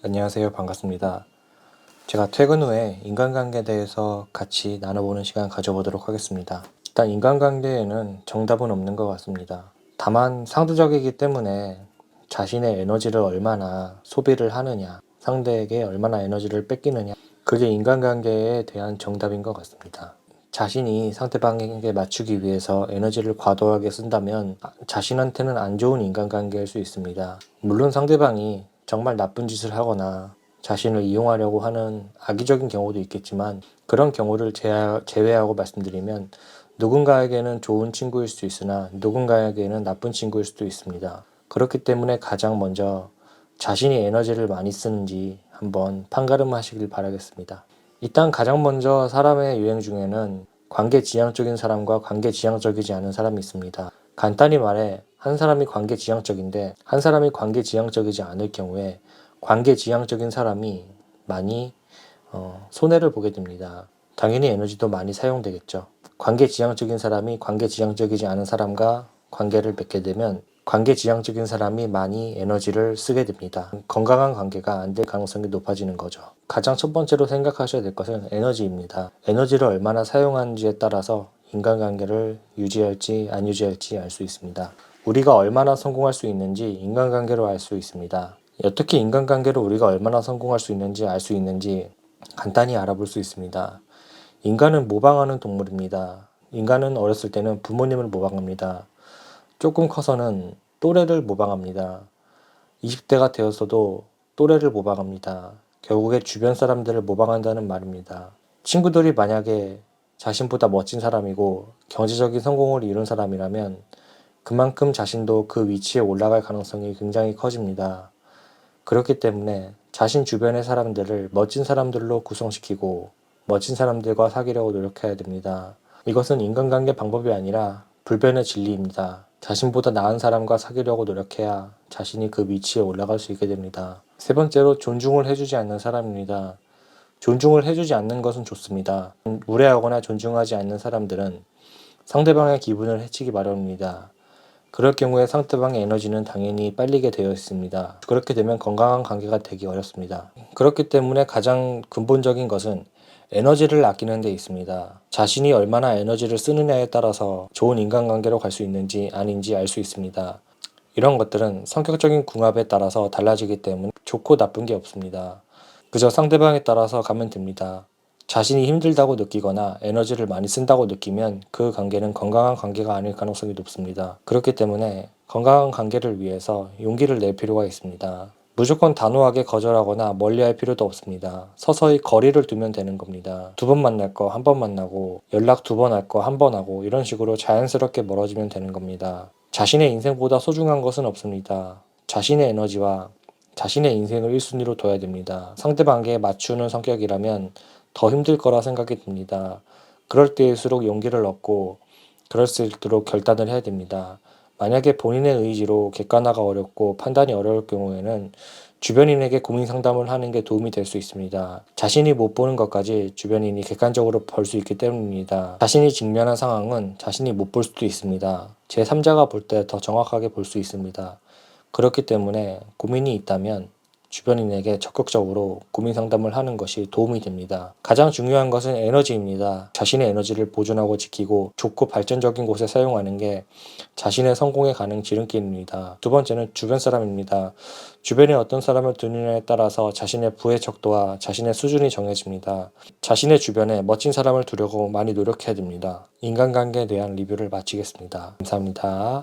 안녕하세요. 반갑습니다. 제가 퇴근 후에 인간관계에 대해서 같이 나눠보는 시간 가져보도록 하겠습니다. 일단 인간관계에는 정답은 없는 것 같습니다. 다만 상대적이기 때문에 자신의 에너지를 얼마나 소비를 하느냐, 상대에게 얼마나 에너지를 뺏기느냐, 그게 인간관계에 대한 정답인 것 같습니다. 자신이 상대방에게 맞추기 위해서 에너지를 과도하게 쓴다면 자신한테는 안 좋은 인간관계일 수 있습니다. 물론 상대방이 정말 나쁜 짓을 하거나 자신을 이용하려고 하는 악의적인 경우도 있겠지만, 그런 경우를 제외하고 말씀드리면 누군가에게는 좋은 친구일 수 있으나 누군가에게는 나쁜 친구일 수도 있습니다. 그렇기 때문에 가장 먼저 자신이 에너지를 많이 쓰는지 한번 판가름하시길 바라겠습니다. 일단 가장 먼저 사람의 유행 중에는 관계지향적인 사람과 관계지향적이지 않은 사람이 있습니다. 간단히 말해 한 사람이 관계지향적인데 한 사람이 관계지향적이지 않을 경우에 관계지향적인 사람이 많이 손해를 보게 됩니다. 당연히 에너지도 많이 사용되겠죠. 관계지향적인 사람이 관계지향적이지 않은 사람과 관계를 맺게 되면 관계지향적인 사람이 많이 에너지를 쓰게 됩니다. 건강한 관계가 안 될 가능성이 높아지는 거죠. 가장 첫 번째로 생각하셔야 될 것은 에너지입니다. 에너지를 얼마나 사용하는지에 따라서 인간관계를 유지할지 안 유지할지 알 수 있습니다. 우리가 얼마나 성공할 수 있는지 인간관계로 알 수 있습니다. 어떻게 인간관계로 우리가 얼마나 성공할 수 있는지 알 수 있는지 간단히 알아볼 수 있습니다. 인간은 모방하는 동물입니다. 인간은 어렸을 때는 부모님을 모방합니다. 조금 커서는 또래를 모방합니다. 20대가 되었어도 또래를 모방합니다. 결국에 주변 사람들을 모방한다는 말입니다. 친구들이 만약에 자신보다 멋진 사람이고 경제적인 성공을 이룬 사람이라면 그만큼 자신도 그 위치에 올라갈 가능성이 굉장히 커집니다. 그렇기 때문에 자신 주변의 사람들을 멋진 사람들로 구성시키고 멋진 사람들과 사귀려고 노력해야 됩니다. 이것은 인간관계 방법이 아니라 불변의 진리입니다. 자신보다 나은 사람과 사귀려고 노력해야 자신이 그 위치에 올라갈 수 있게 됩니다. 세 번째로 존중을 해주지 않는 사람입니다. 존중을 해주지 않는 것은 좋습니다. 무례하거나 존중하지 않는 사람들은 상대방의 기분을 해치기 마련입니다. 그럴 경우에 상대방의 에너지는 당연히 빨리게 되어 있습니다. 그렇게 되면 건강한 관계가 되기 어렵습니다. 그렇기 때문에 가장 근본적인 것은 에너지를 아끼는 데 있습니다. 자신이 얼마나 에너지를 쓰느냐에 따라서 좋은 인간관계로 갈 수 있는지 아닌지 알 수 있습니다. 이런 것들은 성격적인 궁합에 따라서 달라지기 때문에 좋고 나쁜 게 없습니다. 그저 상대방에 따라서 가면 됩니다. 자신이 힘들다고 느끼거나 에너지를 많이 쓴다고 느끼면 그 관계는 건강한 관계가 아닐 가능성이 높습니다. 그렇기 때문에 건강한 관계를 위해서 용기를 낼 필요가 있습니다. 무조건 단호하게 거절하거나 멀리할 필요도 없습니다. 서서히 거리를 두면 되는 겁니다. 2번 만날 거 1번 만나고, 연락 2번 할 거 1번 하고, 이런 식으로 자연스럽게 멀어지면 되는 겁니다. 자신의 인생보다 소중한 것은 없습니다. 자신의 에너지와 자신의 인생을 1순위로 둬야 됩니다. 상대방에게 맞추는 성격이라면 더 힘들 거라 생각이 듭니다. 그럴 때일수록 용기를 얻고 그럴수록 결단을 해야 됩니다. 만약에 본인의 의지로 객관화가 어렵고 판단이 어려울 경우에는 주변인에게 고민 상담을 하는 게 도움이 될 수 있습니다. 자신이 못 보는 것까지 주변인이 객관적으로 볼 수 있기 때문입니다. 자신이 직면한 상황은 자신이 못 볼 수도 있습니다. 제3자가 볼 때 더 정확하게 볼 수 있습니다. 그렇기 때문에 고민이 있다면 주변인에게 적극적으로 고민 상담을 하는 것이 도움이 됩니다. 가장 중요한 것은 에너지입니다. 자신의 에너지를 보존하고 지키고 좋고 발전적인 곳에 사용하는 게 자신의 성공에 가는 지름길입니다. 두 번째는 주변 사람입니다. 주변에 어떤 사람을 두느냐에 따라서 자신의 부의 척도와 자신의 수준이 정해집니다. 자신의 주변에 멋진 사람을 두려고 많이 노력해야 됩니다. 인간관계에 대한 리뷰를 마치겠습니다. 감사합니다.